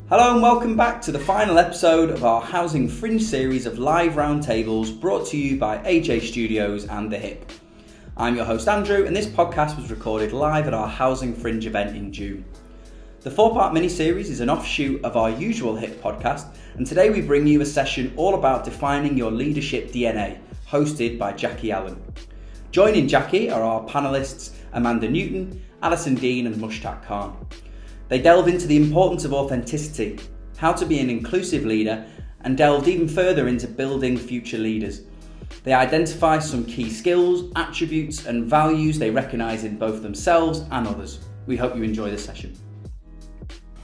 Hello and welcome back to the final episode of our Housing Fringe series of live roundtables brought to you by AJ Studios and The Hip. I'm your host Andrew, and this podcast was recorded live at our Housing Fringe event in June. The 4-part mini-series is an offshoot of our usual Hip podcast, and today we bring you a session all about defining your leadership DNA, hosted by Jacque Allen. Joining Jacque are our panellists Amanda Newton, Alison Dean Mushtaq Khan. They delve into the importance of authenticity, how to be an inclusive leader, and delved even further into building future leaders. They identify some key skills, attributes, and values they recognise in both themselves and others. We hope you enjoy this session.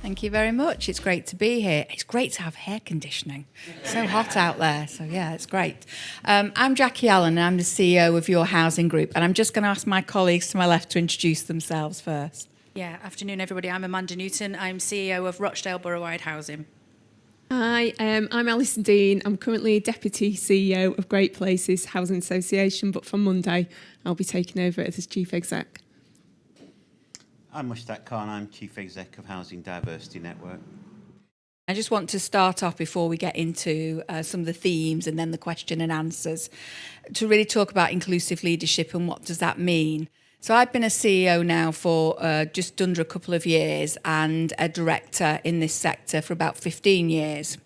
Thank you very much. It's great to be here. It's great to have air conditioning. So hot out there. So yeah, it's great. I'm Jacque Allen, and I'm the CEO of Your Housing Group. And I'm just going to ask my colleagues to my left to introduce themselves first. Yeah, afternoon everybody. I'm Amanda Newton. I'm CEO of Rochdale Borough-wide Housing. Hi, I'm Alison Dean. I'm currently Deputy CEO of Great Places Housing Association, but from Monday I'll be taking over as Chief Exec. I'm Mushtaq Khan. I'm Chief Exec of Housing Diversity Network. I just want to start off before we get into some of the themes and then the question and answers to really talk about inclusive leadership and what does that mean. So I've been a CEO now for just under a couple of years and a director in this sector for about 15 years.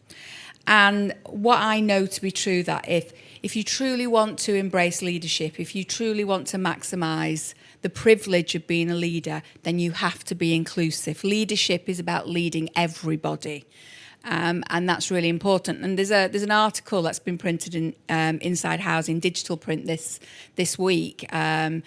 And what I know to be true that if you truly want to embrace leadership, if you truly want to maximise the privilege of being a leader, then you have to be inclusive. Leadership is about leading everybody. And that's really important. And there's an article that's been printed in Inside Housing digital print this week where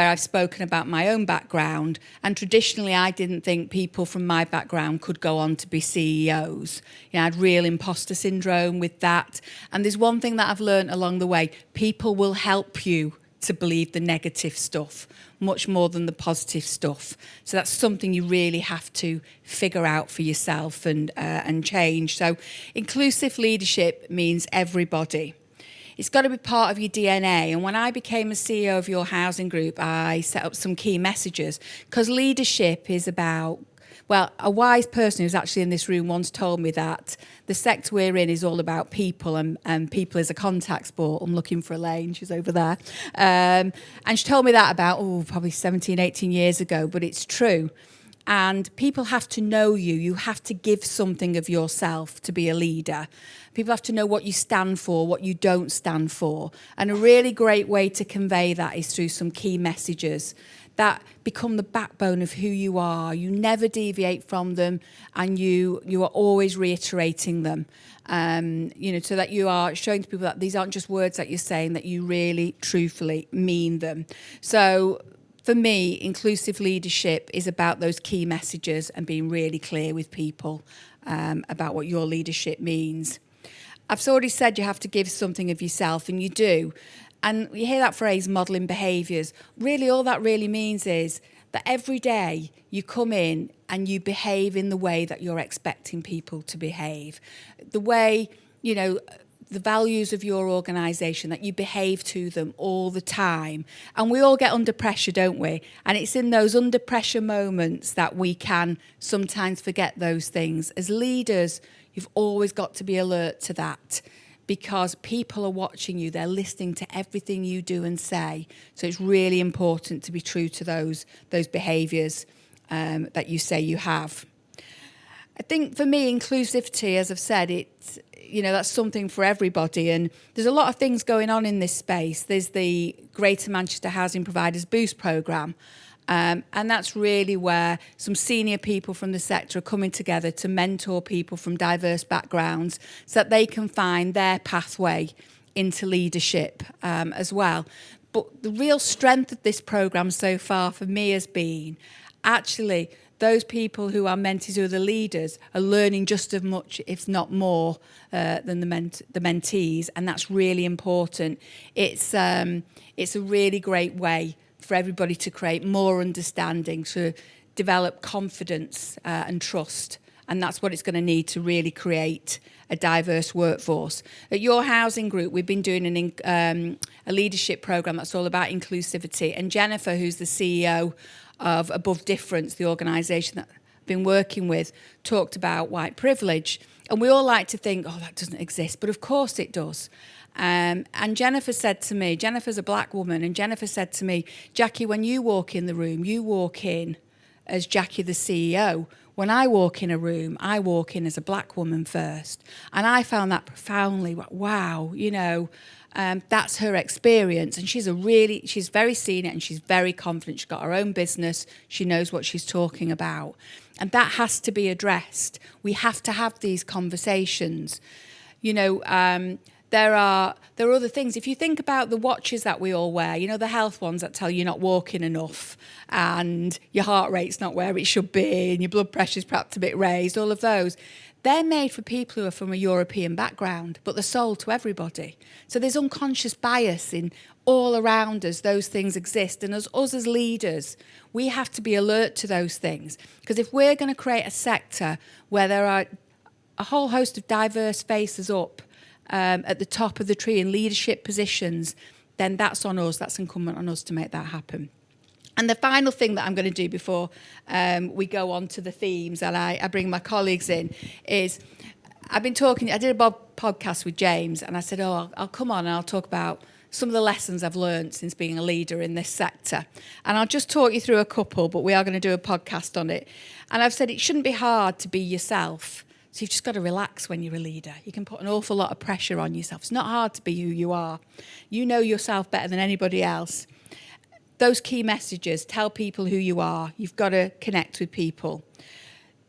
I've spoken about my own background. And traditionally, I didn't think people from my background could go on to be CEOs. You know, I had real imposter syndrome with that. And there's one thing that I've learned along the way: people will help you to believe the negative stuff much more than the positive stuff. So that's something you really have to figure out for yourself and change. So inclusive leadership means everybody. It's got to be part of your DNA. And when I became a CEO of Your Housing Group, I set up some key messages, because leadership is about, well, a wise person who's actually in this room once told me that the sector we're in is all about people, and people is a contact sport. I'm looking for Elaine, she's over there. And she told me that about, probably 17, 18 years ago, but it's true. And people have to know you. You have to give something of yourself to be a leader. People have to know what you stand for, what you don't stand for. And a really great way to convey that is through some key messages that become the backbone of who you are. You never deviate from them, and you are always reiterating them. So that you are showing to people that these aren't just words that you're saying, that you really, truthfully mean them. So for me, inclusive leadership is about those key messages and being really clear with people about what your leadership means. I've already said you have to give something of yourself, and you do. And you hear that phrase, modelling behaviours. Really, all that really means is that every day you come in and you behave in the way that you're expecting people to behave. The way, the values of your organisation, that you behave to them all the time. And we all get under pressure, don't we? And it's in those under pressure moments that we can sometimes forget those things. As leaders, you've always got to be alert to that, because people are watching you, they're listening to everything you do and say. So it's really important to be true to those behaviours that you say you have. I think for me, inclusivity, as I've said, it's, that's something for everybody. And there's a lot of things going on in this space. There's the Greater Manchester Housing Providers Boost programme. And that's really where some senior people from the sector are coming together to mentor people from diverse backgrounds so that they can find their pathway into leadership as well. But the real strength of this programme so far for me has been actually those people who are mentees, who are the leaders, are learning just as much, if not more, than the mentees, and that's really important. It's a really great way for everybody to create more understanding, to develop confidence and trust. And that's what it's going to need to really create a diverse workforce. At Your Housing Group, we've been doing a leadership programme that's all about inclusivity. And Jennifer, who's the CEO of Above Difference, the organisation that been working with talked about white privilege. And we all like to think, oh, that doesn't exist. But of course it does. And Jennifer said to me, Jennifer's a black woman, and Jennifer said to me, Jackie, when you walk in the room, you walk in as Jackie the CEO. When I walk in a room, I walk in as a black woman first. And I found that profoundly, wow, that's her experience. And she's very senior and she's very confident. She's got her own business. She knows what she's talking about. And that has to be addressed. We have to have these conversations. There are other things. If you think about the watches that we all wear, the health ones that tell you you're not walking enough and your heart rate's not where it should be and your blood pressure's perhaps a bit raised, all of those, they're made for people who are from a European background, but they're sold to everybody. So there's unconscious bias in all around us. Those things exist. And as us as leaders, we have to be alert to those things. Because if we're going to create a sector where there are a whole host of diverse faces up, at the top of the tree in leadership positions, then that's on us. That's incumbent on us to make that happen. And the final thing that I'm going to do before we go on to the themes and I bring my colleagues in is I did a podcast with James and I said, I'll come on and I'll talk about some of the lessons I've learned since being a leader in this sector. And I'll just talk you through a couple, but we are going to do a podcast on it. And I've said it shouldn't be hard to be yourself. So you've just got to relax when you're a leader. You can put an awful lot of pressure on yourself. It's not hard to be who you are. You know yourself better than anybody else. Those key messages, tell people who you are. You've got to connect with people.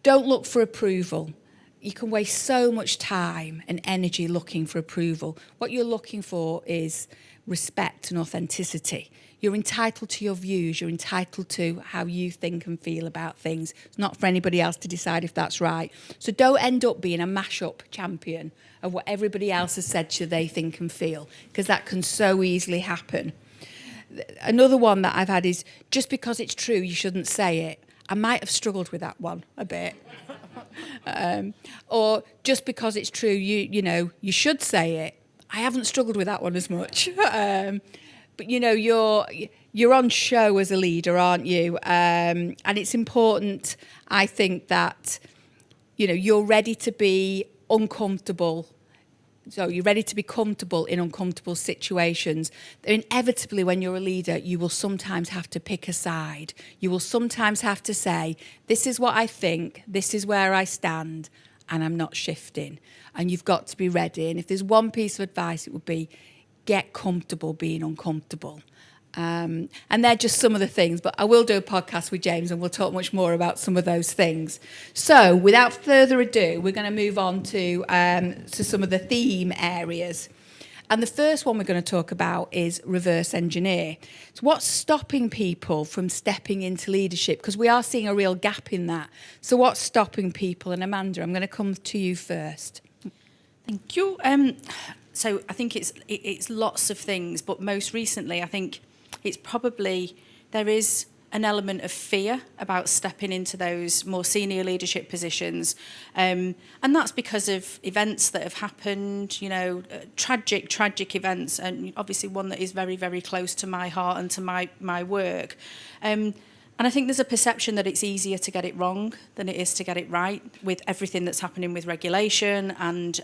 Don't look for approval. You can waste so much time and energy looking for approval. What you're looking for is respect and authenticity. You're entitled to your views. You're entitled to how you think and feel about things. It's not for anybody else to decide if that's right. So don't end up being a mash-up champion of what everybody else has said to you they think and feel, because that can so easily happen. Another one that I've had is just because it's true, you shouldn't say it. I might have struggled with that one a bit. Or just because it's true, you should say it. I haven't struggled with that one as much. But you're on show as a leader, aren't you? And it's important, I think, that you're ready to be uncomfortable. So you're ready to be comfortable in uncomfortable situations. Inevitably, when you're a leader, you will sometimes have to pick a side. You will sometimes have to say, this is what I think, this is where I stand, and I'm not shifting. And you've got to be ready. And if there's one piece of advice, it would be get comfortable being uncomfortable. And they're just some of the things, but I will do a podcast with James and we'll talk much more about some of those things. So without further ado, we're going to move on to some of the theme areas. And the first one we're going to talk about is reverse engineer. So what's stopping people from stepping into leadership? Because we are seeing a real gap in that. So what's stopping people? And Amanda, I'm going to come to you first. Thank you. So I think it's lots of things, but most recently I think it's probably there is an element of fear about stepping into those more senior leadership positions. And that's because of events that have happened, tragic events, and obviously one that is very, very close to my heart and to my work. And I think there's a perception that it's easier to get it wrong than it is to get it right with everything that's happening with regulation and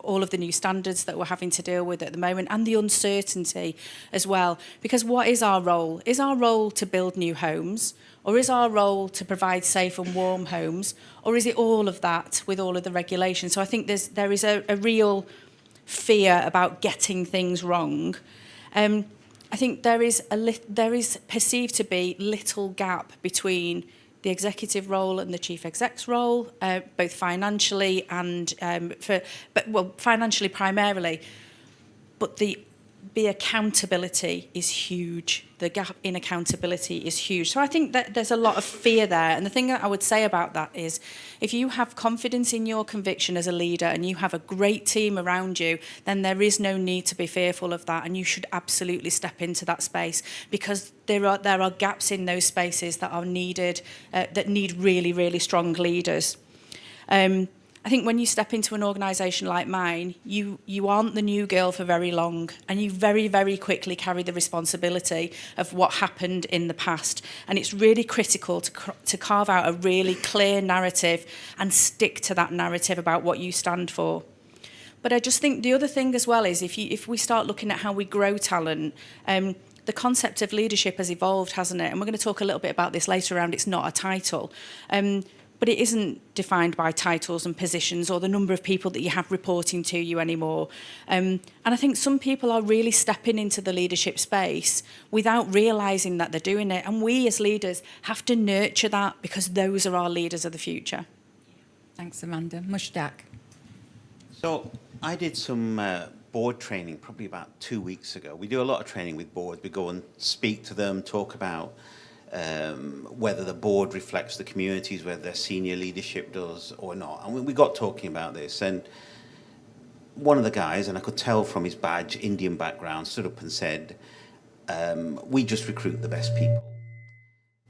all of the new standards that we're having to deal with at the moment, and the uncertainty as well. Because what is our role? Is our role to build new homes? Or is our role to provide safe and warm homes? Or is it all of that with all of the regulation? So I think there is a real fear about getting things wrong. I think there is perceived to be little gap between the executive role and the chief exec's role, both financially and financially primarily, but the accountability is huge. The gap in accountability is huge. So I think that there's a lot of fear there. And the thing that I would say about that is if you have confidence in your conviction as a leader and you have a great team around you, then there is no need to be fearful of that. And you should absolutely step into that space, because there are gaps in those spaces that are needed, that need really, really strong leaders. I think when you step into an organisation like mine, you aren't the new girl for very long, and you very, very quickly carry the responsibility of what happened in the past. And it's really critical to carve out a really clear narrative and stick to that narrative about what you stand for. But I just think the other thing as well is if we start looking at how we grow talent, the concept of leadership has evolved, hasn't it? And we're going to talk a little bit about this later around it's not a title. But it isn't defined by titles and positions or the number of people that you have reporting to you anymore. And I think some people are really stepping into the leadership space without realising that they're doing it. And we as leaders have to nurture that, because those are our leaders of the future. Thanks, Amanda. Mushtaq. So I did some board training probably about 2 weeks ago. We do a lot of training with boards. We go and speak to them, talk about whether the board reflects the communities, whether their senior leadership does or not. And we got talking about this, and one of the guys, and I could tell from his badge, Indian background, stood up and said, we just recruit the best people.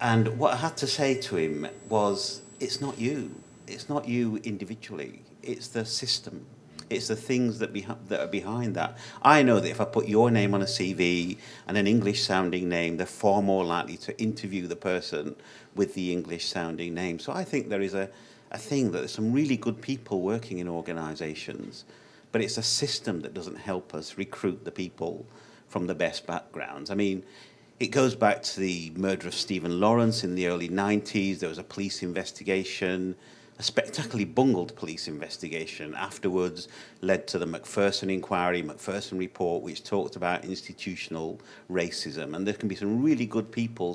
And what I had to say to him was, it's not you. It's not you individually. It's the system. It's the things that are behind that. I know that if I put your name on a CV and an English-sounding name, they're far more likely to interview the person with the English-sounding name. So I think there is a thing that there's some really good people working in organisations, but it's a system that doesn't help us recruit the people from the best backgrounds. I mean, it goes back to the murder of Stephen Lawrence in the early 90s. There was a police investigation. A spectacularly bungled police investigation afterwards led to the Macpherson inquiry, Macpherson report, which talked about institutional racism. And there can be some really good people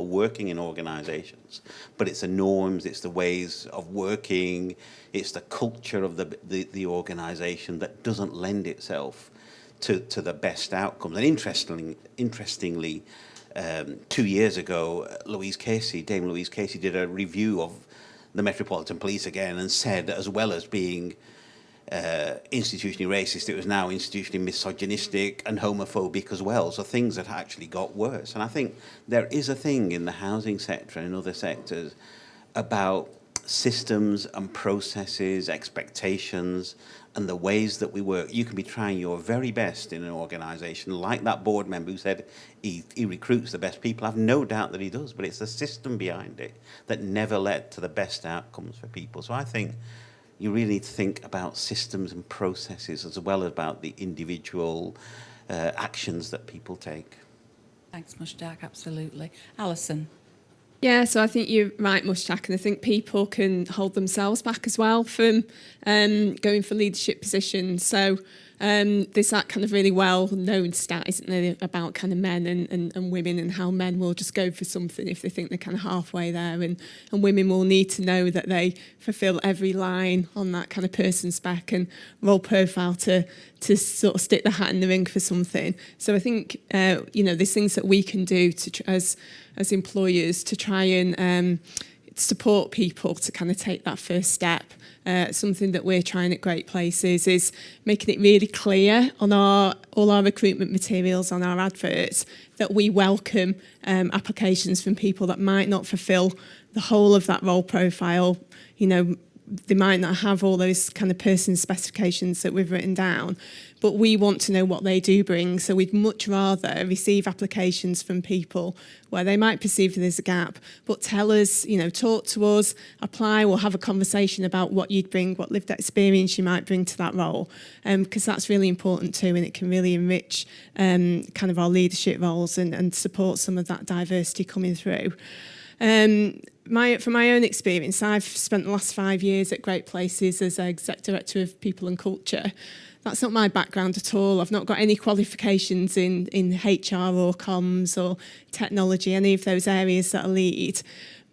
working in organisations, but it's the norms, it's the ways of working, it's the culture of the organisation that doesn't lend itself to the best outcomes. And interestingly, 2 years ago, Dame Louise Casey did a review of the Metropolitan Police again and said, as well as being institutionally racist, it was now institutionally misogynistic and homophobic as well. So things that actually got worse. And I think there is a thing in the housing sector and in other sectors about systems and processes, expectations, and the ways that we work. You can be trying your very best in an organisation, like that board member who said he recruits the best people. I have no doubt that he does, but it's the system behind it that never led to the best outcomes for people. So I think you really need to think about systems and processes as well as about the individual actions that people take. Thanks, Mushtaq. Absolutely. Alison. Yeah, so I think you're right, Mushtaq, and I think people can hold themselves back as well from going for leadership positions. So there's that kind of really well-known stat, isn't there, about kind of men and women, and how men will just go for something if they think they're kind of halfway there, and women will need to know that they fulfil every line on that kind of person spec and role profile to sort of stick the hat in the ring for something. So I think, there's things that we can do as employers to try and support people to kind of take that first step. Something that we're trying at Great Places is making it really clear on all our recruitment materials, on our adverts, that we welcome applications from people that might not fulfil the whole of that role profile. They might not have all those kind of person specifications that we've written down, but we want to know what they do bring. So we'd much rather receive applications from people where they might perceive there's a gap, but tell us, talk to us, apply, we'll have a conversation about what you'd bring, what lived experience you might bring to that role, because that's really important too, and it can really enrich kind of our leadership roles and support some of that diversity coming through. From my own experience, I've spent the last 5 years at Great Places as Exec Director of People and Culture. That's not my background at all. I've not got any qualifications in HR or comms or technology, any of those areas that I lead.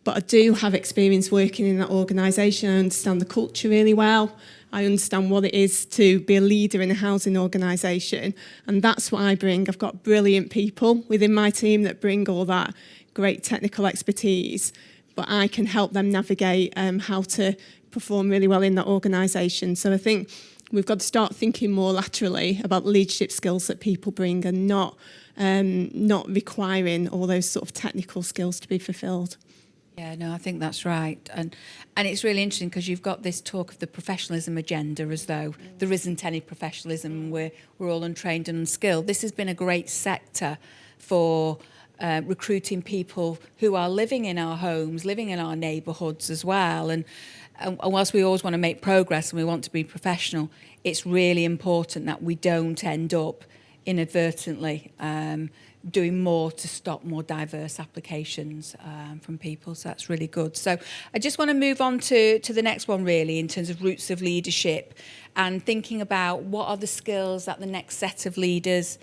But I do have experience working in that organisation. I understand the culture really well. I understand what it is to be a leader in a housing organisation. And that's what I bring. I've got brilliant people within my team that bring all that great technical expertise, but I can help them navigate how to perform really well in that organisation. So I think we've got to start thinking more laterally about the leadership skills that people bring, and not requiring all those sort of technical skills to be fulfilled. Yeah, no, I think that's right. And it's really interesting because you've got this talk of the professionalism agenda as though there isn't any professionalism, we're all untrained and unskilled. This has been a great sector for recruiting people who are living in our homes, living in our neighbourhoods as well. And whilst we always want to make progress and we want to be professional, it's really important that we don't end up inadvertently doing more to stop more diverse applications from people. So that's really good. So I just want to move on to the next one, really, in terms of roots of leadership and thinking about what are the skills that the next set of leaders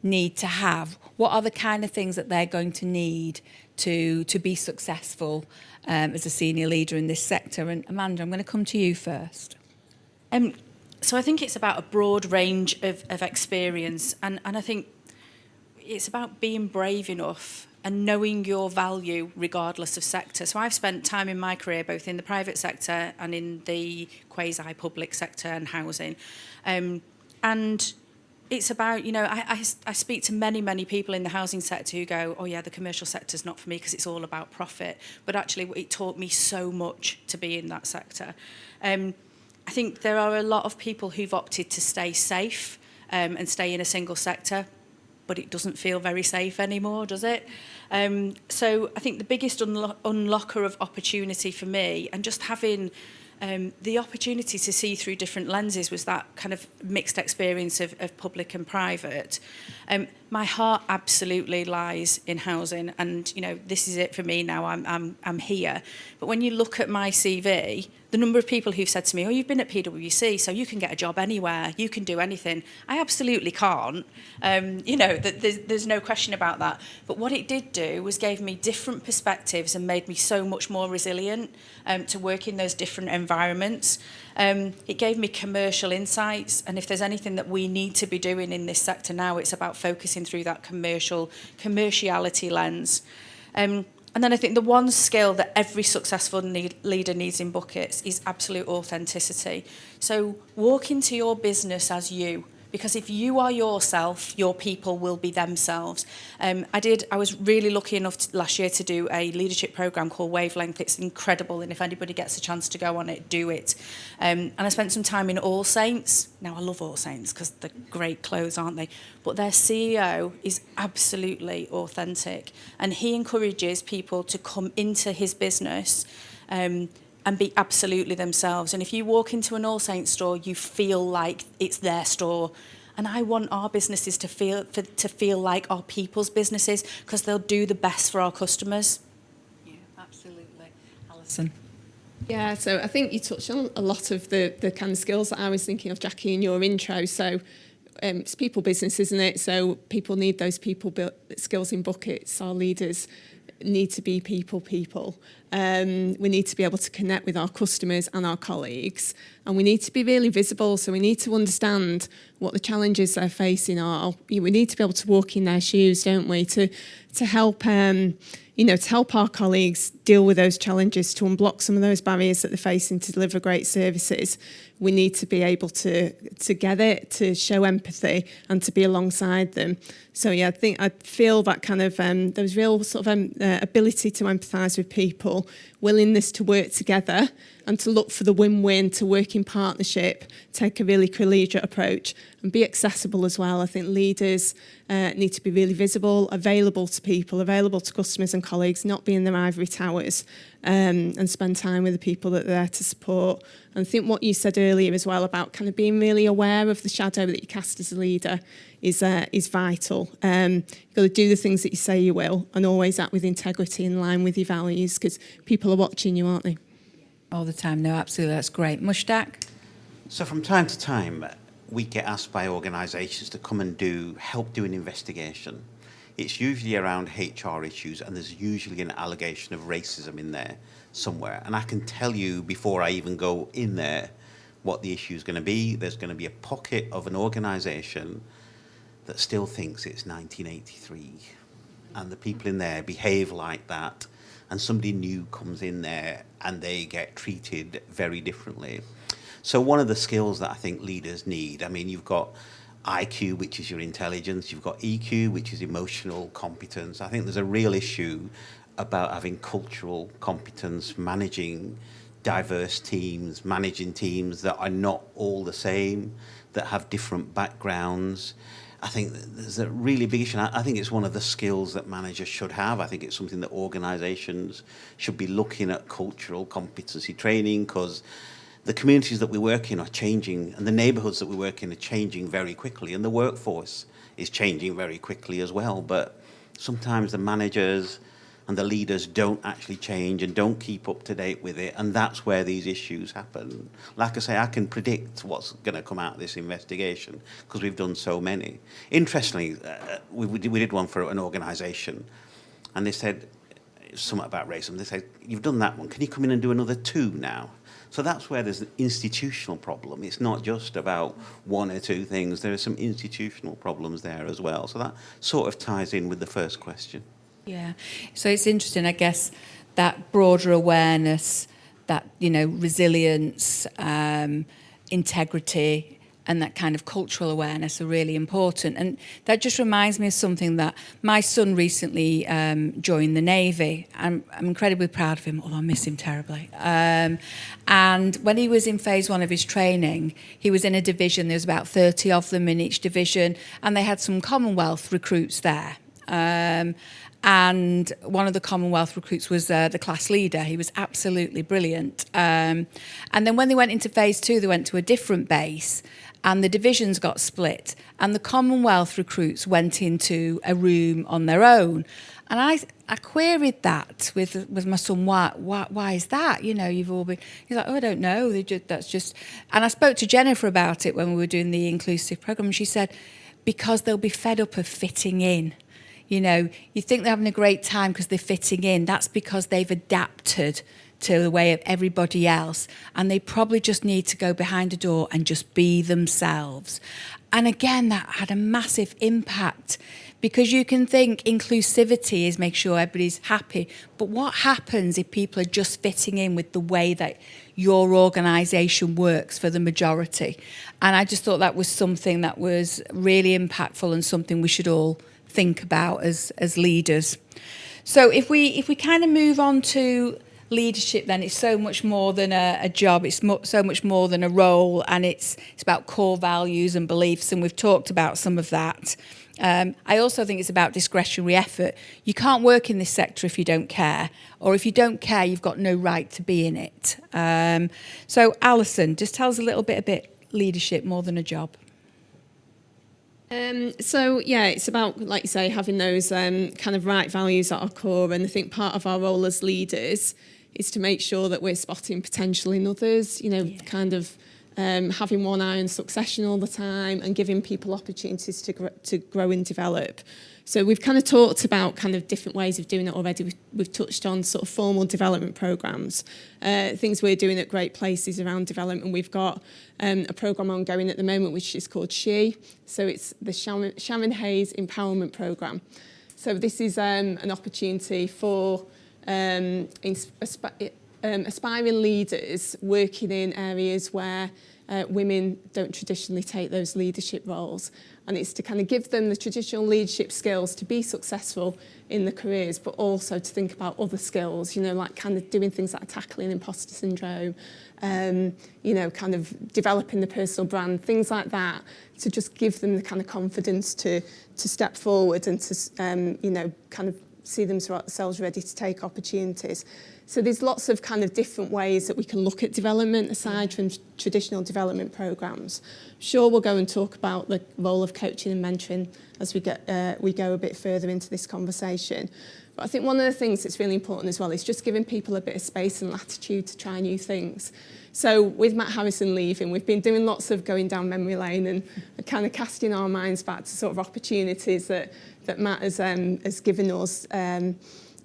need to have. What are the kind of things that they're going to need to be successful as a senior leader in this sector? And Amanda, I'm going to come to you first. So I think it's about a broad range of experience, and I think it's about being brave enough and knowing your value regardless of sector. So I've spent time in my career both in the private sector and in the quasi-public sector and housing. And it's about, you know, I speak to many people in the housing sector who go, oh yeah, the commercial sector's not for me because it's all about profit. But actually it taught me so much to be in that sector. I think there are a lot of people who've opted to stay safe and stay in a single sector, but it doesn't feel very safe anymore, does it? So I think the biggest unlocker of opportunity for me, and just having the opportunity to see through different lenses, was that kind of mixed experience of public and private. My heart absolutely lies in housing, and you know, this is it for me now. I'm here. But when you look at my CV, the number of people who've said to me, oh, you've been at PwC, so you can get a job anywhere, you can do anything. I absolutely can't. You know, there's no question about that. But what it did do was gave me different perspectives and made me so much more resilient to work in those different environments. It gave me commercial insights, and if there's anything that we need to be doing in this sector now, it's about focusing through that commerciality lens. And then I think the one skill that every successful leader needs in buckets is absolute authenticity. So walk into your business as you, because if you are yourself, your people will be themselves. I was really lucky enough last year to do a leadership program called Wavelength. It's incredible, and if anybody gets a chance to go on it, do it. And I spent some time in All Saints. Now, I love All Saints because they're great clothes, aren't they? But their CEO is absolutely authentic, and he encourages people to come into his business and be absolutely themselves. And if you walk into an All Saints store, you feel like it's their store. And I want our businesses to feel like our people's businesses, because they'll do the best for our customers. Yeah, absolutely. Alison. Yeah, so I think you touched on a lot of the kind of skills that I was thinking of, Jackie, in your intro. So it's people business, isn't it? So people need those people skills in buckets. Our leaders need to be people. We need to be able to connect with our customers and our colleagues, and we need to be really visible. So we need to understand what the challenges they're facing are. We need to be able to walk in their shoes, don't we, to help to help our colleagues deal with those challenges, to unblock some of those barriers that they're facing to deliver great services. We need to be able to get it, to show empathy, and to be alongside them. So yeah, I feel that kind of there's real sort of ability to empathise with people, willingness to work together and to look for the win-win, to work in partnership, take a really collegiate approach and be accessible as well. I think leaders need to be really visible, available to people, available to customers and colleagues, not be in their ivory towers, and spend time with the people that they're there to support. And I think what you said earlier as well about kind of being really aware of the shadow that you cast as a leader is vital. You've got to do the things that you say you will, and always act with integrity in line with your values, because people are watching you, aren't they? All the time. No, absolutely. That's great. Mushtaq? So from time to time, we get asked by organisations to come and help do an investigation. It's usually around HR issues, and there's usually an allegation of racism in there somewhere. And I can tell you before I even go in there what the issue is going to be. There's going to be a pocket of an organisation that still thinks it's 1983, and the people in there behave like that, and somebody new comes in there and they get treated very differently. So one of the skills that I think leaders need, I mean, you've got IQ, which is your intelligence, you've got EQ, which is emotional competence. I think there's a real issue about having cultural competence, managing diverse teams, managing teams that are not all the same, that have different backgrounds. I think there's a really big issue. I think it's one of the skills that managers should have. I think it's something that organisations should be looking at, cultural competency training, because the communities that we work in are changing, and the neighbourhoods that we work in are changing very quickly, and the workforce is changing very quickly as well. But sometimes the managers and the leaders don't actually change and don't keep up to date with it, and that's where these issues happen. Like I say, I can predict what's going to come out of this investigation because we've done so many. Interestingly, we did one for an organisation, and they said something about racism. They said, "You've done that one. Can you come in and do another 2 now?" So that's where there's an institutional problem. It's not just about 1 or 2 things. There are some institutional problems there as well. So that sort of ties in with the first question. Yeah, so it's interesting, I guess, that broader awareness, that, you know, resilience, integrity, and that kind of cultural awareness are really important. And that just reminds me of something that my son recently joined the Navy. I'm incredibly proud of him, although I miss him terribly. And when he was in phase 1 of his training, he was in a division. There was about 30 of them in each division, and they had some Commonwealth recruits there. And one of the Commonwealth recruits was the class leader. He was absolutely brilliant. And then when they went into phase 2, they went to a different base, and the divisions got split, and the Commonwealth recruits went into a room on their own. And I queried that with my son. Why is that? You know, you've all been. He's like, "Oh, I don't know. That's just." And I spoke to Jennifer about it when we were doing the inclusive program, and she said, because they'll be fed up of fitting in. You know, you think they're having a great time because they're fitting in. That's because they've adapted to the way of everybody else, and they probably just need to go behind a door and just be themselves. And again, that had a massive impact, because you can think inclusivity is make sure everybody's happy, but what happens if people are just fitting in with the way that your organisation works for the majority? And I just thought that was something that was really impactful and something we should all think about as leaders. So if we kind of move on to leadership, then it's so much more than a job. It's so much more than a role, and it's about core values and beliefs, and we've talked about some of that. I also think it's about discretionary effort. You can't work in this sector if you don't care, or if you don't care, you've got no right to be in it. So Alison, just tell us a little bit about leadership more than a job. So yeah, it's about, like you say, having those kind of right values at our core, and I think part of our role as leaders is to make sure that we're spotting potential in others, you know, kind of having one eye on succession all the time and giving people opportunities to grow and develop. So we've kind of talked about kind of different ways of doing it already. We've touched on sort of formal development programmes, things we're doing at Great Places around development. We've got a programme ongoing at the moment which is called SHE. So it's the Sharon Hayes Empowerment Programme. So this is an opportunity for aspiring leaders working in areas where women don't traditionally take those leadership roles. And it's to kind of give them the traditional leadership skills to be successful in the careers, but also to think about other skills, you know, like kind of doing things like tackling imposter syndrome, you know, kind of developing the personal brand, things like that, to just give them the kind of confidence to step forward and to, you know, kind of see themselves ready to take opportunities. So there's lots of kind of different ways that we can look at development aside from traditional development programmes. Sure, we'll go and talk about the role of coaching and mentoring as we go a bit further into this conversation. But I think one of the things that's really important as well is just giving people a bit of space and latitude to try new things. So with Matt Harrison leaving, we've been doing lots of going down memory lane and kind of casting our minds back to sort of opportunities that Matt has given us,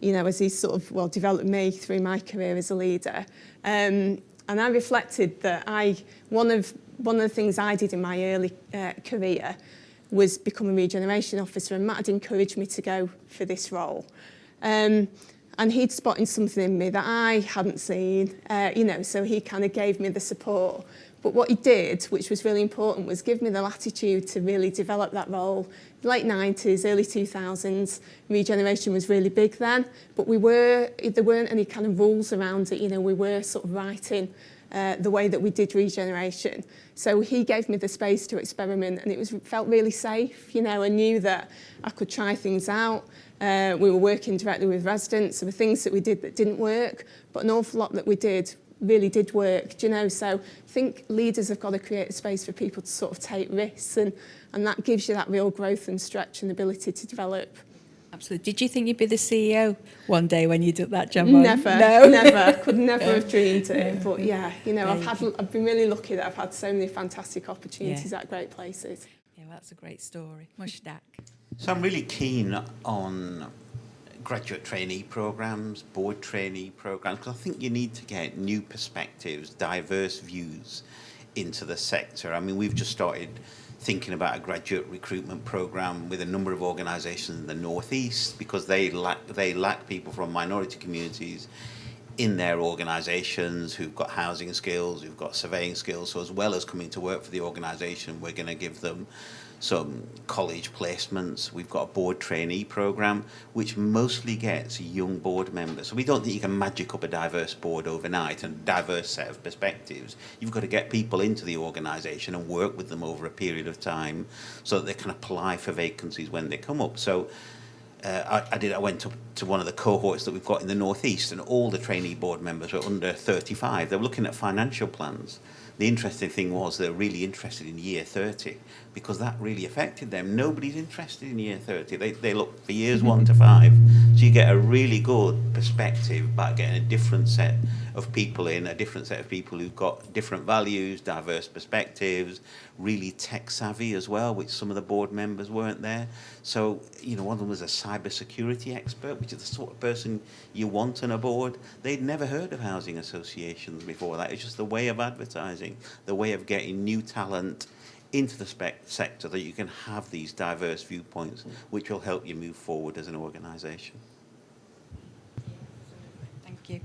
you know, as he's sort of, well, developed me through my career as a leader. And I reflected that one of the things I did in my early career was become a regeneration officer, and Matt had encouraged me to go for this role. And And he'd spotted something in me that I hadn't seen, so he kind of gave me the support. But what he did, which was really important, was give me the latitude to really develop that role. Late 90s, early 2000s, regeneration was really big then, but there weren't any kind of rules around it. We were sort of writing the way that we did regeneration. So he gave me the space to experiment, and it felt really safe. I knew that I could try things out. We were working directly with residents. There were things that we did that didn't work, but an awful lot that we did really did work, So I think leaders have got to create a space for people to sort of take risks, and that gives you that real growth and stretch and ability to develop. Absolutely. Did you think you'd be the CEO one day when you took that job on? Never, No. never. Could never have dreamed it. But I've been really lucky that I've had so many fantastic opportunities at great places. Yeah, well, that's a great story. Mushtaq. So I'm really keen on graduate trainee programs, board trainee programs, because I think you need to get new perspectives, diverse views into the sector. I mean, we've just started thinking about a graduate recruitment program with a number of organisations in the Northeast, because they lack people from minority communities in their organisations who've got housing skills, who've got surveying skills. So as well as coming to work for the organisation, we're going to give them some college placements. We've got a board trainee program, which mostly gets young board members. So we don't think you can magic up a diverse board overnight and a diverse set of perspectives. You've got to get people into the organisation and work with them over a period of time so that they can apply for vacancies when they come up. So I went up to one of the cohorts that we've got in the Northeast, and all the trainee board members were under 35. They were looking at financial plans. The interesting thing was they're really interested in year 30, because that really affected them. Nobody's interested in year 30. They look for years 1 to 5. So you get a really good perspective about getting a different set of people in, a different set of people who've got different values, diverse perspectives, really tech savvy as well, which some of the board members weren't there. So, one of them was a cybersecurity expert, which is the sort of person you want on a board. They'd never heard of housing associations before that. It's just the way of advertising, the way of getting new talent into the sector, that you can have these diverse viewpoints, which will help you move forward as an organisation. Thank you.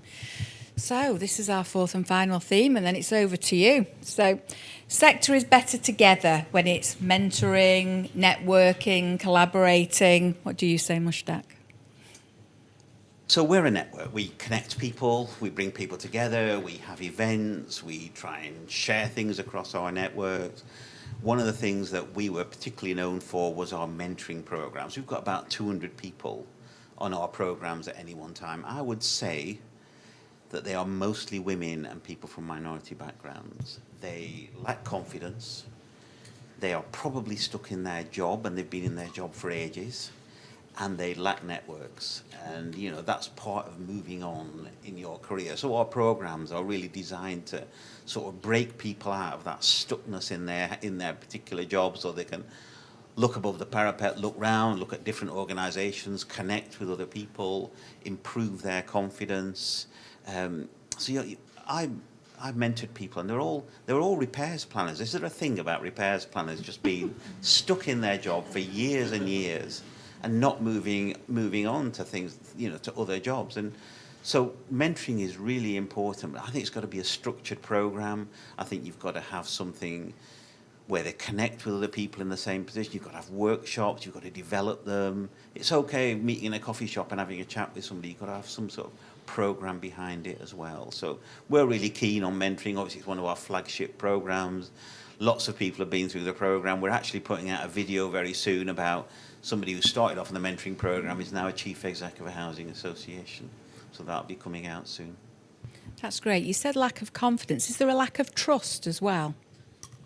So this is our fourth and final theme, and then it's over to you. So sector is better together when it's mentoring, networking, collaborating. What do you say, Mushtaq? So we're a network. We connect people, we bring people together, we have events, we try and share things across our networks. One of the things that we were particularly known for was our mentoring programs. We've got about 200 people on our programs at any one time. I would say that they are mostly women and people from minority backgrounds. They lack confidence. They are probably stuck in their job, and they've been in their job for ages, and they lack networks. And that's part of moving on in your career. So our programs are really designed to sort of break people out of that stuckness in their particular job, so they can look above the parapet, look round, look at different organisations, connect with other people, improve their confidence. I've mentored people, and they're all repairs planners. Is there a thing about repairs planners just being stuck in their job for years and years and not moving on to things, to other jobs? And so mentoring is really important, but I think it's got to be a structured program. I think you've got to have something where they connect with other people in the same position. You've got to have workshops, you've got to develop them. It's okay meeting in a coffee shop and having a chat with somebody. You've got to have some sort of program behind it as well. So we're really keen on mentoring. Obviously, it's one of our flagship programs. Lots of people have been through the program. We're actually putting out a video very soon about somebody who started off in the mentoring program, is now a chief exec of a housing association. So that'll be coming out soon. That's great. You said lack of confidence. Is there a lack of trust as well?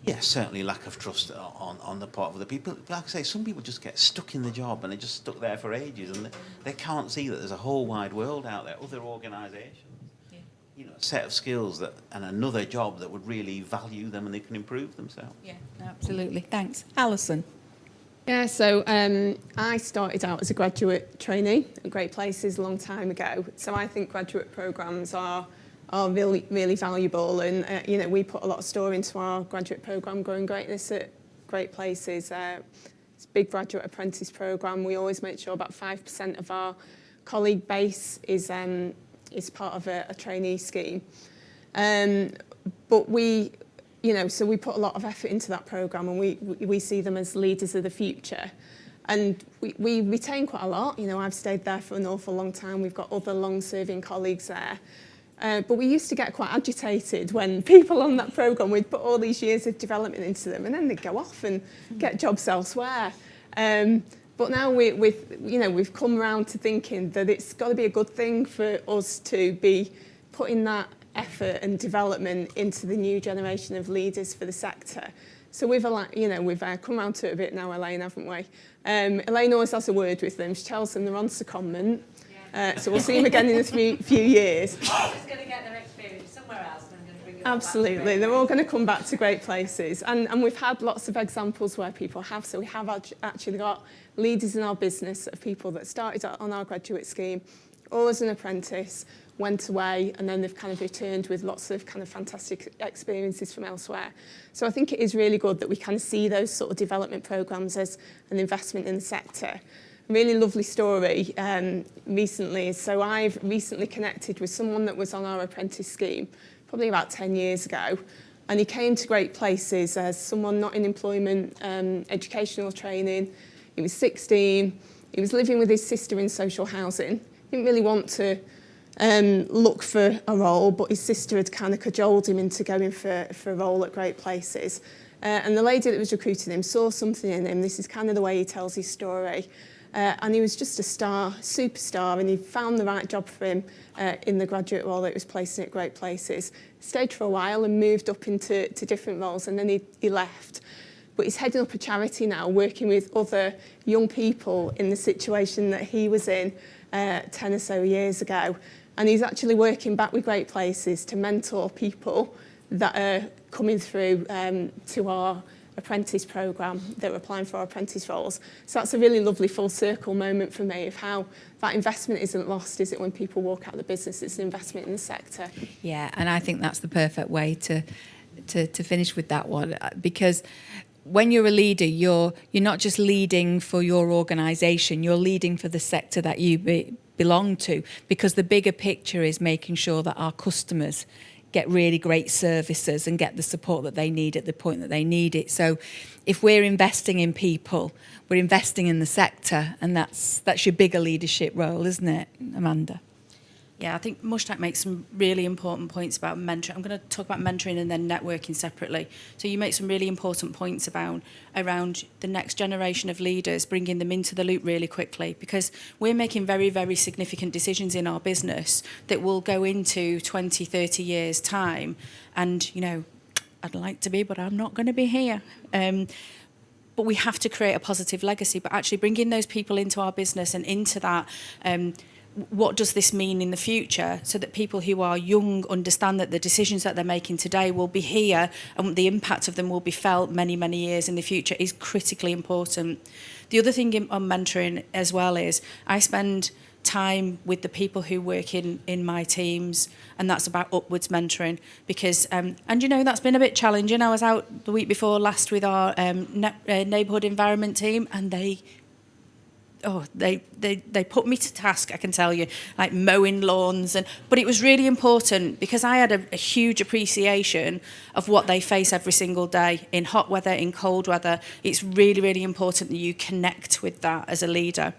Yes, certainly lack of trust on the part of the people. Like I say, some people just get stuck in the job and they're just stuck there for ages, and they can't see that there's a whole wide world out there, other organisations, a set of skills and another job that would really value them and they can improve themselves. Yeah, absolutely. Thanks. Alison. Yeah, so I started out as a graduate trainee at Great Places a long time ago. So I think graduate programmes are really, really valuable, and we put a lot of store into our graduate programme, Growing Greatness at Great Places. It's a big graduate apprentice programme. We always make sure about 5% of our colleague base is part of a trainee scheme. But we, so we put a lot of effort into that programme, and we see them as leaders of the future. And we retain quite a lot. I've stayed there for an awful long time. We've got other long-serving colleagues there. But we used to get quite agitated when people on that programme, we'd put all these years of development into them, and then they'd go off and get jobs elsewhere. But now we've come around to thinking that it's got to be a good thing for us to be putting that effort and development into the new generation of leaders for the sector. So we've come around to it a bit now, Elaine, haven't we? Elaine always has a word with them. She tells them they're on secondment. So we'll see them again in a few years. They're just going to get their experience somewhere else, and I'm going to bring them Absolutely, they're all going to come back to great places. And we've had lots of examples where people have. So we have actually got leaders in our business of people that started on our graduate scheme, all as an apprentice, went away, and then they've kind of returned with lots of kind of fantastic experiences from elsewhere. So I think it is really good that we kind of see those sort of development programmes as an investment in the sector. Really lovely story recently. So I've recently connected with someone that was on our apprentice scheme probably about 10 years ago, and he came to great places as someone not in employment, educational training. He was 16. He was living with his sister in social housing. Didn't really want to look for a role, but his sister had kind of cajoled him into going for a role at great places. And the lady that was recruiting him saw something in him. This is kind of the way he tells his story. And he was just a superstar, and he found the right job for him in the graduate role that was placing at great places. Stayed for a while and moved up into different roles, and then he left. But he's heading up a charity now, working with other young people in the situation that he was in 10 or so years ago. And he's actually working back with great places to mentor people that are coming through to our apprentice programme, that are applying for our apprentice roles. So that's a really lovely full circle moment for me of how that investment isn't lost, is it, when people walk out of the business? It's an investment in the sector. Yeah, and I think that's the perfect way to finish with that one, because when you're a leader, you're not just leading for your organisation, you're leading for the sector that you belong to, because the bigger picture is making sure that our customers get really great services and get the support that they need at the point that they need it. So if we're investing in people, we're investing in the sector, and that's your bigger leadership role, isn't it, Amanda? Yeah, I think Mushtaq makes some really important points about mentoring. I'm going to talk about mentoring and then networking separately. So you make some really important points around the next generation of leaders, bringing them into the loop really quickly, because we're making very, very significant decisions in our business that will go into 20, 30 years' time. And, I'd like to be, but I'm not going to be here. But we have to create a positive legacy, but actually bringing those people into our business and into that what does this mean in the future, so that people who are young understand that the decisions that they're making today will be here and the impact of them will be felt many, many years in the future, is critically important. The other thing on mentoring as well is I spend time with the people who work in my teams, and that's about upwards mentoring, because that's been a bit challenging. I was out the week before last with our neighbourhood environment team, and they put me to task, I can tell you, like mowing lawns. But it was really important, because I had a huge appreciation of what they face every single day, in hot weather, in cold weather. It's really, really important that you connect with that as a leader.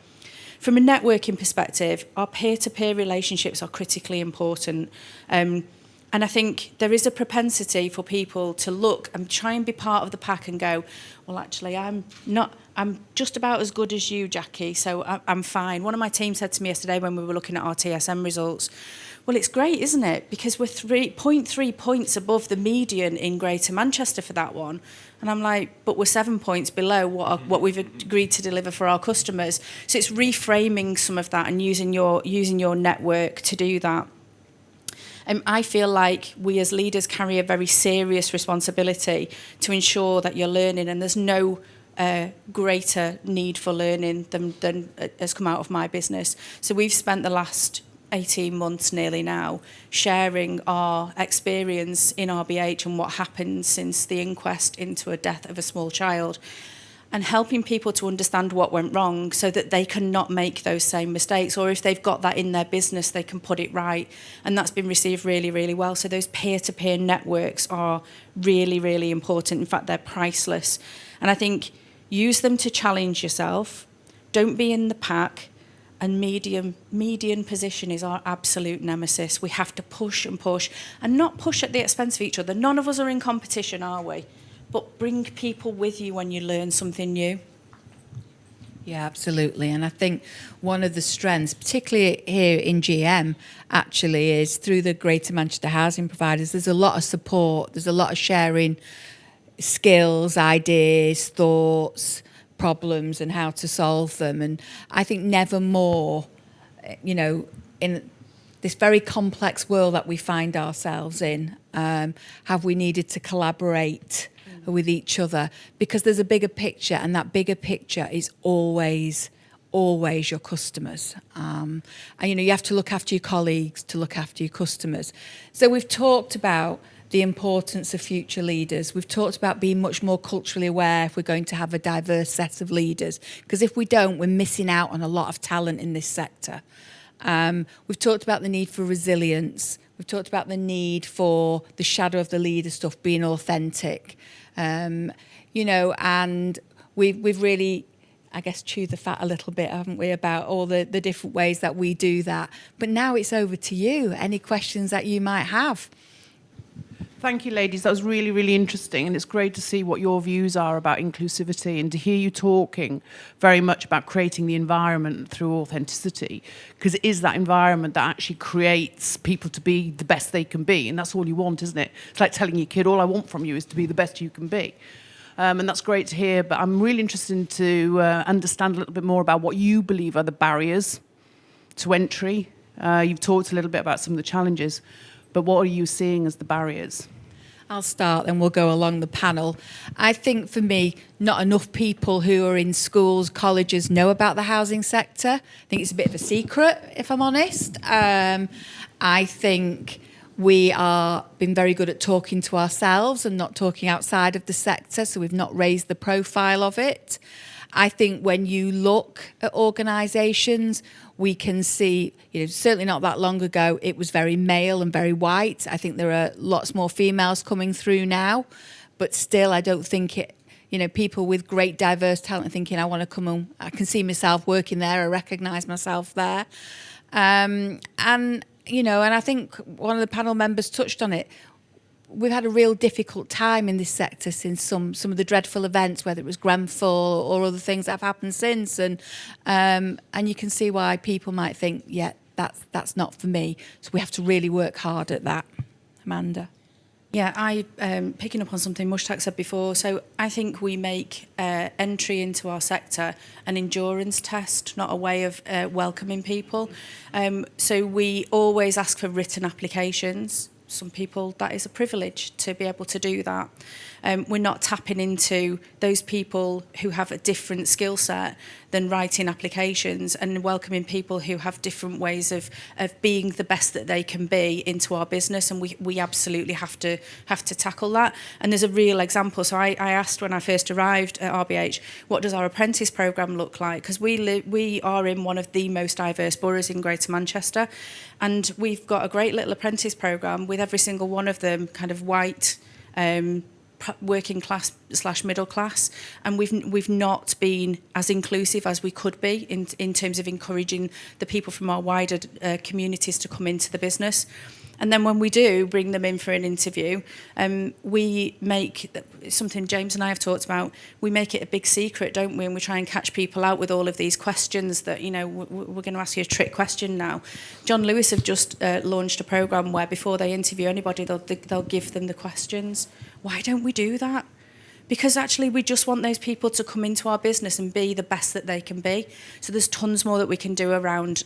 From a networking perspective, our peer-to-peer relationships are critically important. And I think there is a propensity for people to look and try and be part of the pack and go, well, actually, I'm just about as good as you, Jackie, so I'm fine. One of my team said to me yesterday when we were looking at our TSM results, well, it's great, isn't it? Because we're 3.3 points above the median in Greater Manchester for that one. And I'm like, but we're 7 points below what we've agreed to deliver for our customers. So it's reframing some of that and using your network to do that. I feel like we as leaders carry a very serious responsibility to ensure that you're learning, and there's no greater need for learning than has come out of my business. So we've spent the last 18 months nearly now sharing our experience in RBH and what happened since the inquest into a death of a small child. and helping people to understand what went wrong so that they can not make those same mistakes, or if they've got that in their business, they can put it right. And that's been received really, really well. So those peer-to-peer networks are really, really important. In fact, they're priceless. And I think use them to challenge yourself. Don't be in the pack. And median position is our absolute nemesis. We have to push and not push at the expense of each other. None of us are in competition, are we? But bring people with you when you learn something new. Yeah, absolutely. And I think one of the strengths, particularly here in GM, actually, is through the Greater Manchester Housing Providers, there's a lot of support, there's a lot of sharing skills, ideas, thoughts, problems and how to solve them. And I think never more, in this very complex world that we find ourselves in, have we needed to collaborate with each other, because there's a bigger picture, and that bigger picture is always your customers. And you have to look after your colleagues to look after your customers. So we've talked about the importance of future leaders. We've talked about being much more culturally aware if we're going to have a diverse set of leaders, because if we don't, we're missing out on a lot of talent in this sector. We've talked about the need for resilience. We've talked about the need for the shadow of the leader stuff being authentic. And we've really, I guess, chewed the fat a little bit, haven't we, about all the different ways that we do that. But now it's over to you. Any questions that you might have? Thank you, ladies. That was really, really interesting. And it's great to see what your views are about inclusivity and to hear you talking very much about creating the environment through authenticity, because it is that environment that actually creates people to be the best they can be. And that's all you want, isn't it? It's like telling your kid, all I want from you is to be the best you can be. And that's great to hear. But I'm really interested to understand a little bit more about what you believe are the barriers to entry. You've talked a little bit about some of the challenges, but what are you seeing as the barriers? I'll start, then we'll go along the panel. I think for me, not enough people who are in schools, colleges know about the housing sector. I think it's a bit of a secret, if I'm honest. I think we are been very good at talking to ourselves and not talking outside of the sector, so we've not raised the profile of it. I think when you look at organisations, we can see, certainly not that long ago, it was very male and very white. I think there are lots more females coming through now, but still I don't think it, people with great diverse talent thinking, I want to come and I can see myself working there, I recognise myself there. And I think one of the panel members touched on it. We've had a real difficult time in this sector since some of the dreadful events, whether it was Grenfell or other things that have happened since, and you can see why people might think, yeah, that's not for me. So we have to really work hard at that. Amanda. Yeah, I picking up on something Mushtaq said before. So I think we make entry into our sector an endurance test, not a way of welcoming people. So we always ask for written applications. Some people, that is a privilege to be able to do that. We're not tapping into those people who have a different skill set than writing applications, and welcoming people who have different ways of being the best that they can be into our business, and we absolutely have to tackle that. And there's a real example. So I asked when I first arrived at RBH, what does our apprentice programme look like? Because we are in one of the most diverse boroughs in Greater Manchester, and we've got a great little apprentice programme with every single one of them kind of white, working class / middle class, and we've not been as inclusive as we could be in terms of encouraging the people from our wider communities to come into the business. And then when we do bring them in for an interview, we make something James and I have talked about. We make it a big secret, don't we? And we try and catch people out with all of these questions that, we're going to ask you a trick question now. John Lewis have just launched a programme where before they interview anybody, they'll give them the questions. Why don't we do that? Because actually we just want those people to come into our business and be the best that they can be. So there's tons more that we can do around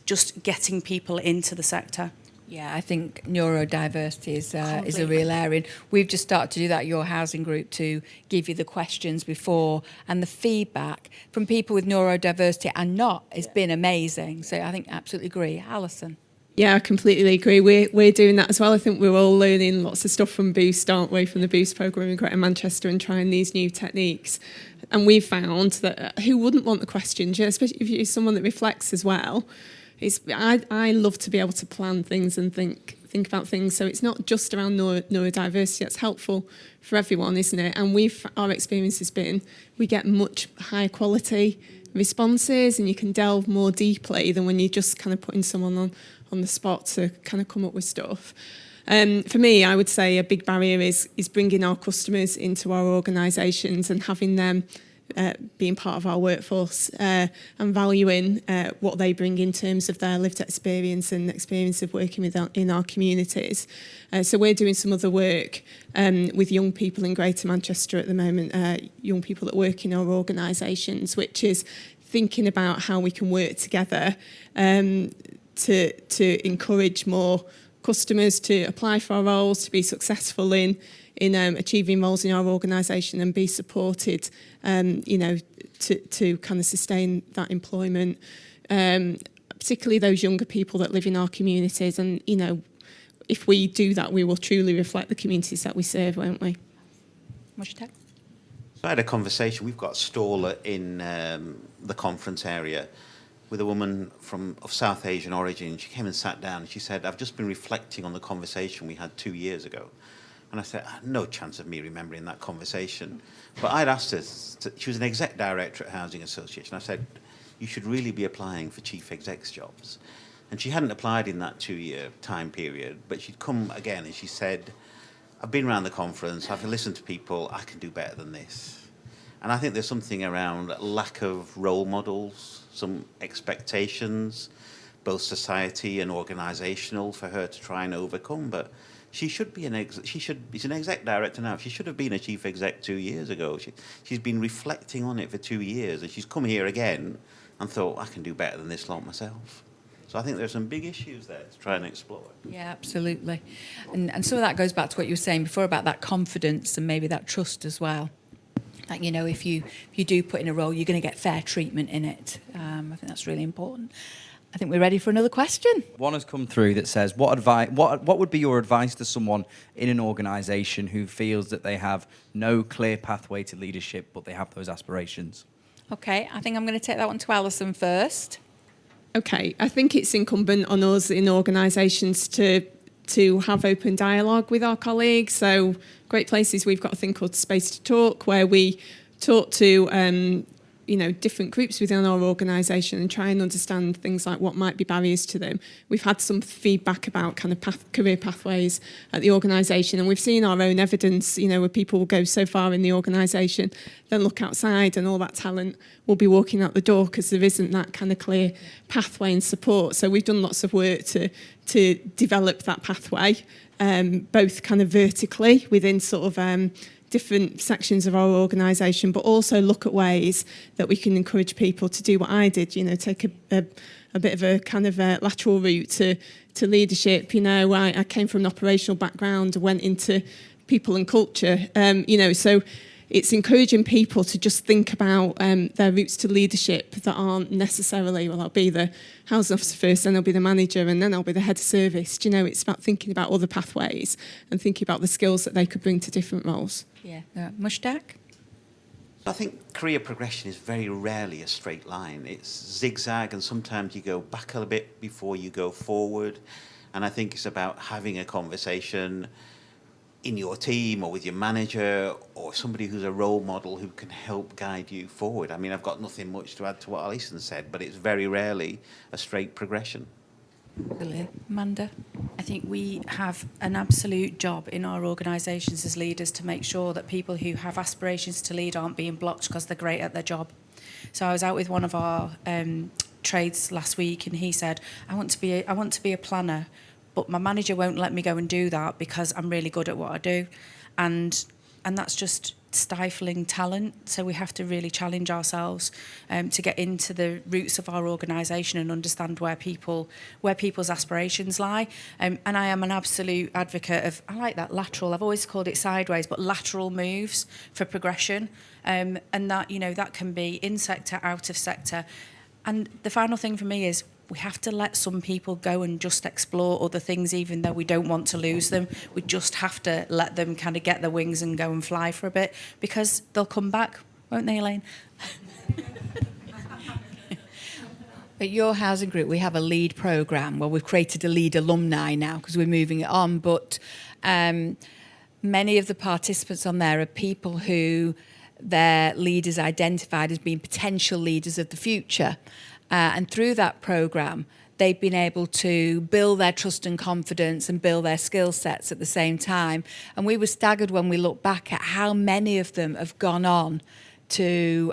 just getting people into the sector. Yeah, I think neurodiversity is a real area. We've just started to do that at your housing group to give you the questions before, and the feedback from people with neurodiversity and not has been amazing. So I think absolutely agree. Alison. Yeah, I completely agree. We're doing that as well. I think we're all learning lots of stuff from Boost, aren't we, from the Boost programme in Greater Manchester, and trying these new techniques. And we've found that who wouldn't want the questions, especially if you're someone that reflects as well. I love to be able to plan things and think about things. So it's not just around neurodiversity. That's helpful for everyone, isn't it? And our experience has been we get much higher quality responses, and you can delve more deeply than when you're just kind of putting someone on the spot to kind of come up with stuff. For me, I would say a big barrier is bringing our customers into our organisations and having them being part of our workforce and valuing what they bring in terms of their lived experience and experience of working in our communities. So we're doing some other work with young people in Greater Manchester at the moment, young people that work in our organisations, which is thinking about how we can work together to encourage more customers to apply for our roles, to be successful in achieving roles in our organisation and be supported, to kind of sustain that employment, particularly those younger people that live in our communities. And, if we do that, we will truly reflect the communities that we serve, won't we? Mushtaq? So I had a conversation. We've got a stall in the conference area with a woman of South Asian origin. She came and sat down and she said, I've just been reflecting on the conversation we had 2 years ago. And I said, I had no chance of me remembering that conversation. But I'd asked her, she was an exec director at Housing Association. I said, you should really be applying for chief exec's jobs. And she hadn't applied in that 2-year time period, but she'd come again and she said, I've been around the conference, I've listened to people, I can do better than this. And I think there's something around lack of role models, some expectations, both society and organisational, for her to try and overcome. But she should be she's an exec director now. She should have been a chief exec 2 years ago. She's been reflecting on it for 2 years, and she's come here again and thought, I can do better than this lot myself. So I think there's some big issues there to try and explore. Yeah, absolutely. And some of that goes back to what you were saying before about that confidence and maybe that trust as well. Like, if you do put in a role, you're going to get fair treatment in it. I think that's really important. I think we're ready for another question. One has come through that says, what would be your advice to someone in an organisation who feels that they have no clear pathway to leadership, but they have those aspirations? Okay, I think I'm going to take that one to Alison first. Okay, I think it's incumbent on us in organisations to have open dialogue with our colleagues. So Great Places, we've got a thing called Space to Talk, where we talk to different groups within our organisation and try and understand things like what might be barriers to them. We've had some feedback about kind of career pathways at the organisation, and we've seen our own evidence, where people will go so far in the organisation, then look outside and all that talent will be walking out the door because there isn't that kind of clear pathway and support. So we've done lots of work to develop that pathway, both kind of vertically within sort of different sections of our organisation, but also look at ways that we can encourage people to do what I did, take a bit of a kind of a lateral route to leadership. I came from an operational background, went into people and culture, so it's encouraging people to just think about their routes to leadership that aren't necessarily, I'll be the housing officer first, then I'll be the manager, and then I'll be the head of service. It's about thinking about other pathways and thinking about the skills that they could bring to different roles. Yeah. Mushtaq? I think career progression is very rarely a straight line. It's zigzag, and sometimes you go back a bit before you go forward. And I think it's about having a conversation in your team or with your manager or somebody who's a role model who can help guide you forward. I mean, I've got nothing much to add to what Alison said, but it's very rarely a straight progression. Brilliant. Amanda? I think we have an absolute job in our organisations as leaders to make sure that people who have aspirations to lead aren't being blocked because they're great at their job. So I was out with one of our trades last week, and he said, I want to be a planner, but my manager won't let me go and do that because I'm really good at what I do. And that's just stifling talent. So we have to really challenge ourselves to get into the roots of our organisation and understand where people's aspirations lie. And I am an absolute advocate of, I like that lateral, I've always called it sideways, but lateral moves for progression. And that, that can be in sector, out of sector. And the final thing for me is, we have to let some people go and just explore other things, even though we don't want to lose them. We just have to let them kind of get their wings and go and fly for a bit, because they'll come back Won't they, Elaine? At your housing group, we have a lead programme. Well, we've created a lead alumni now because we're moving it on. But many of the participants on there are people who their leaders identified as being potential leaders of the future. And through that programme, they've been able to build their trust and confidence and build their skill sets at the same time. And we were staggered when we look back at how many of them have gone on to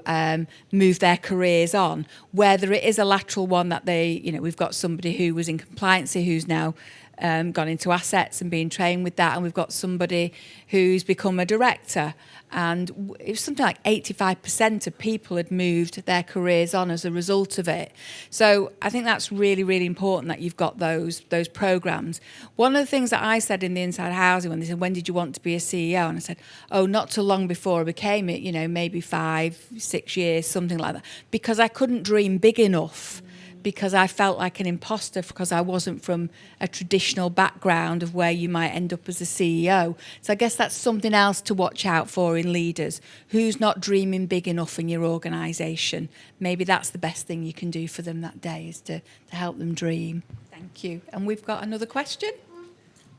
move their careers on, whether it is a lateral one that we've got somebody who was in compliance who's now gone into assets and being trained with that, and we've got somebody who's become a director, and it was something like 85% of people had moved their careers on as a result of it. So I think that's really, really important that you've got those programmes. One of the things that I said in the Inside Housing, when they said, when did you want to be a CEO? And I said, oh, not too long before I became it, maybe 5-6 years, something like that, because I couldn't dream big enough. Because I felt like an imposter because I wasn't from a traditional background of where you might end up as a CEO. So I guess that's something else to watch out for in leaders. Who's not dreaming big enough in your organisation? Maybe that's the best thing you can do for them that day, is to help them dream. Thank you. And we've got another question.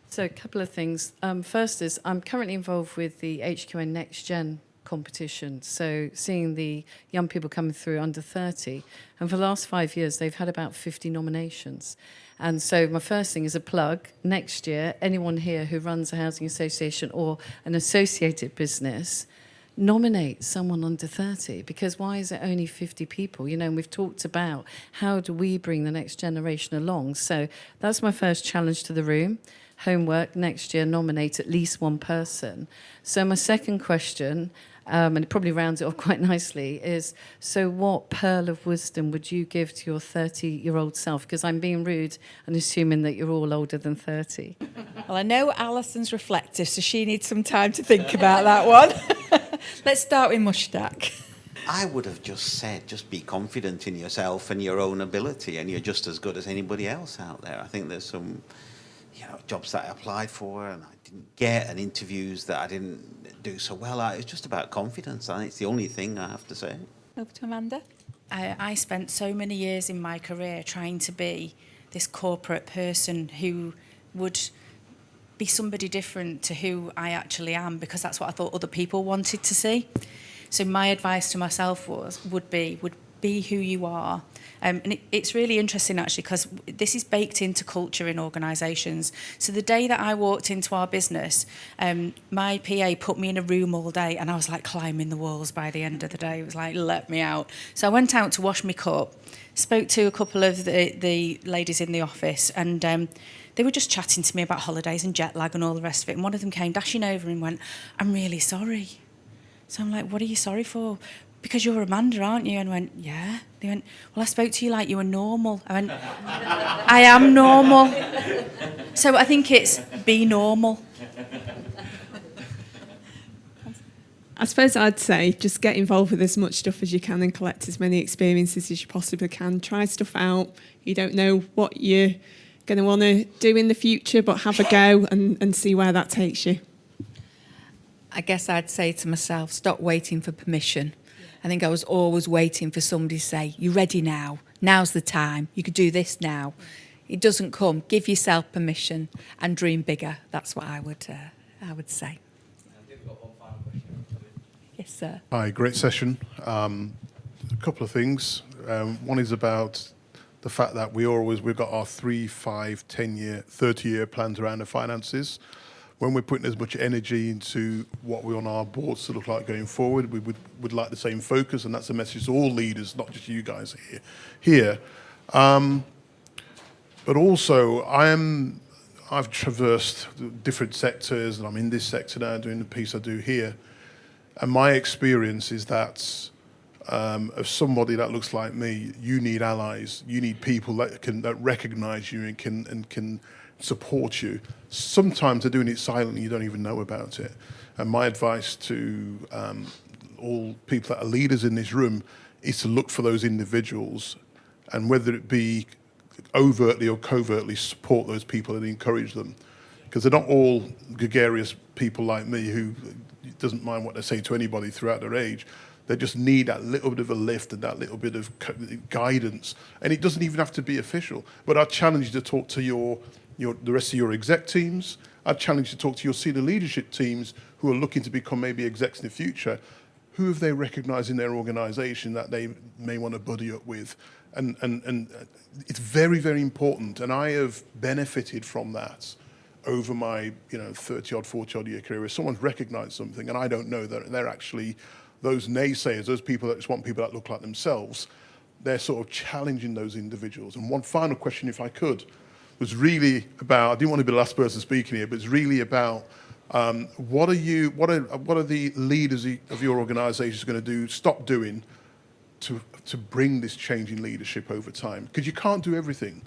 So a couple of things. First is I'm currently involved with the HQN Next Gen competition, so seeing the young people coming through under 30, and for the last 5 years they've had about 50 nominations. And so my first thing is a plug. Next year, anyone here who runs a housing association or an associated business, nominate someone under 30, because why is it only 50 people? And we've talked about how do we bring the next generation along. So that's my first challenge to the room. Homework next year, nominate at least one person. So my second question, and it probably rounds it off quite nicely, is, so what pearl of wisdom would you give to your 30-year-old self? Because I'm being rude and assuming that you're all older than 30. Well, I know Alison's reflective, so she needs some time to think about that one. Let's start with Mushtaq. I would have just said, just be confident in yourself and your own ability, and you're just as good as anybody else out there. I think there's some jobs that I applied for and I didn't get, and interviews that I didn't do so well. It's just about confidence. I think it's the only thing I have to say. Over to Amanda. I spent so many years in my career trying to be this corporate person who would be somebody different to who I actually am, because that's what I thought other people wanted to see. So my advice to myself would be who you are. And it's really interesting, actually, because this is baked into culture in organisations. So the day that I walked into our business, my PA put me in a room all day, and I was like climbing the walls by the end of the day. It was like, let me out. So I went out to wash my cup, spoke to a couple of the ladies in the office, and they were just chatting to me about holidays and jet lag and all the rest of it. And one of them came dashing over and went, I'm really sorry. So I'm like, what are you sorry for? Because you're Amanda, aren't you? And I went, yeah. They went, well, I spoke to you like you were normal. I went, I am normal. So I think it's be normal. I suppose I'd say just get involved with as much stuff as you can and collect as many experiences as you possibly can. Try stuff out. You don't know what you're going to want to do in the future, but have a go and see where that takes you. I guess I'd say to myself, stop waiting for permission. I think I was always waiting for somebody to say, you're ready now. Now's the time. You could do this now. It doesn't come. Give yourself permission and dream bigger. That's what I would say. Yes, sir. Hi, great session. A couple of things. One is about the fact that we've got our 3, 5, 10-year, 30-year plans around the finances. When we're putting as much energy into what we want our boards to look like going forward, we would like the same focus, and that's a message to all leaders, not just you guys here. But also, I've traversed different sectors, and I'm in this sector now doing the piece I do here. And my experience is that of somebody that looks like me, you need allies. You need people that recognise you and can support you. Sometimes they're doing it silently, you don't even know about it. And my advice to all people that are leaders in this room is to look for those individuals, and whether it be overtly or covertly, support those people and encourage them. Because they're not all gregarious people like me who doesn't mind what they say to anybody throughout their age. They just need that little bit of a lift and that little bit of guidance. And it doesn't even have to be official. But I challenge you to talk to the rest of your exec teams. I challenge you to talk to your senior leadership teams who are looking to become maybe execs in the future. Who have they recognised in their organisation that they may want to buddy up with? And it's very, very important. And I have benefited from that over my 30-odd, 40-odd year career. If someone's recognised something and I don't know that they're actually those naysayers, those people that just want people that look like themselves, they're sort of challenging those individuals. And one final question, if I could, was really about, I didn't want to be the last person speaking here, but it's really about what are the leaders of your organisations going to do, stop doing to bring this change in leadership over time? Because you can't do everything.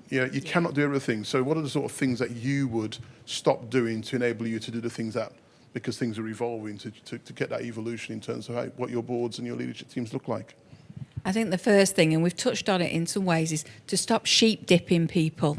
You cannot do everything. So what are the sort of things that you would stop doing to enable you to do the things that, because things are evolving, to get that evolution in terms of what your boards and your leadership teams look like? I think the first thing, and we've touched on it in some ways, is to stop sheep dipping people.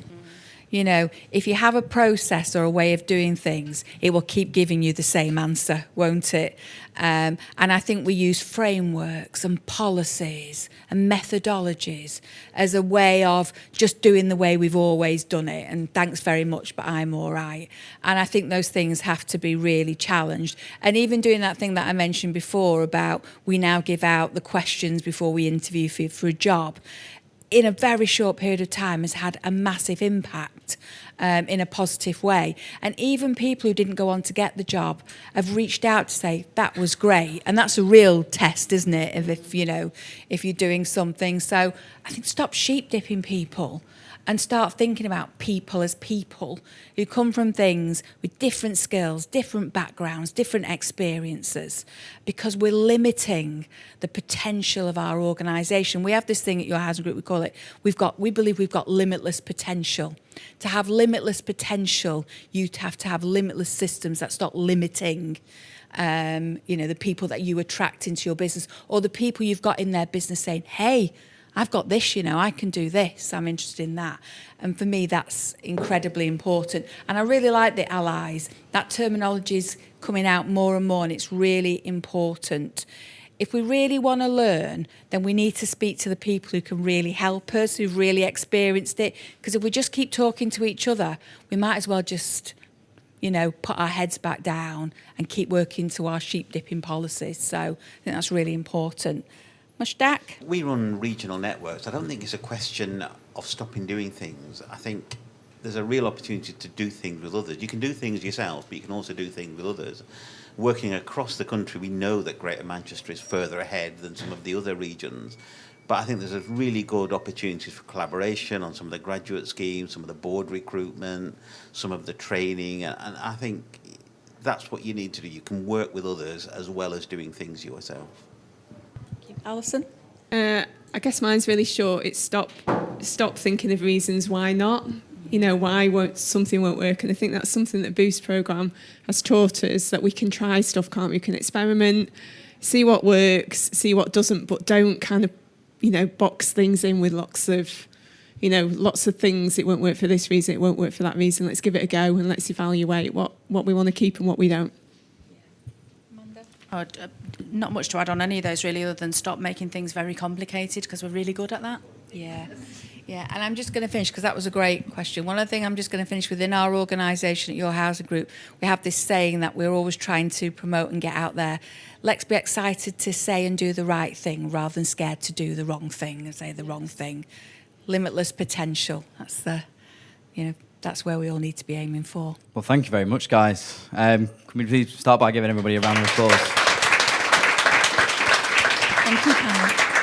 If you have a process or a way of doing things, it will keep giving you the same answer, won't it? And I think we use frameworks and policies and methodologies as a way of just doing the way we've always done it. And thanks very much, but I'm all right. And I think those things have to be really challenged. And even doing that thing that I mentioned before about we now give out the questions before we interview for a job, in a very short period of time has had a massive impact in a positive way. And even people who didn't go on to get the job have reached out to say, that was great. And that's a real test, isn't it, if you're doing something. So I think stop sheep dipping people and start thinking about people as people who come from things with different skills, different backgrounds, different experiences, because we're limiting the potential of our organisation. We have this thing at your housing group, we call it, we believe we've got limitless potential. To have limitless potential, you have to have limitless systems that stop limiting the people that you attract into your business, or the people you've got in their business saying, hey, I've got this, I can do this, I'm interested in that. And for me, that's incredibly important. And I really like the allies. That terminology is coming out more and more, and it's really important. If we really want to learn, then we need to speak to the people who can really help us, who've really experienced it. Because if we just keep talking to each other, we might as well just, put our heads back down and keep working to our sheep dipping policies. So I think that's really important. Mushtaq? We run regional networks. I don't think it's a question of stopping doing things. I think there's a real opportunity to do things with others. You can do things yourself, but you can also do things with others. Working across the country, we know that Greater Manchester is further ahead than some of the other regions. But I think there's a really good opportunities for collaboration on some of the graduate schemes, some of the board recruitment, some of the training. And I think that's what you need to do. You can work with others as well as doing things yourself. Alison? I guess mine's really short. It's stop thinking of reasons why not. Why something won't work. And I think that's something that Boost programme has taught us, that we can try stuff, can't we? We can experiment, see what works, see what doesn't, but don't kind of, box things in with lots of things. It won't work for this reason, it won't work for that reason. Let's give it a go and let's evaluate what we want to keep and what we don't. Not much to add on any of those really, other than stop making things very complicated, because we're really good at that. Yeah, and I'm just going to finish, because that was a great question. One other thing I'm just going to finish, within our organisation at Your Housing Group, we have this saying that we're always trying to promote and get out there. Let's be excited to say and do the right thing rather than scared to do the wrong thing and say the wrong thing. Limitless potential, that's where we all need to be aiming for. Well, thank you very much, guys. Can we please start by giving everybody a round of applause? Thank you, Karen.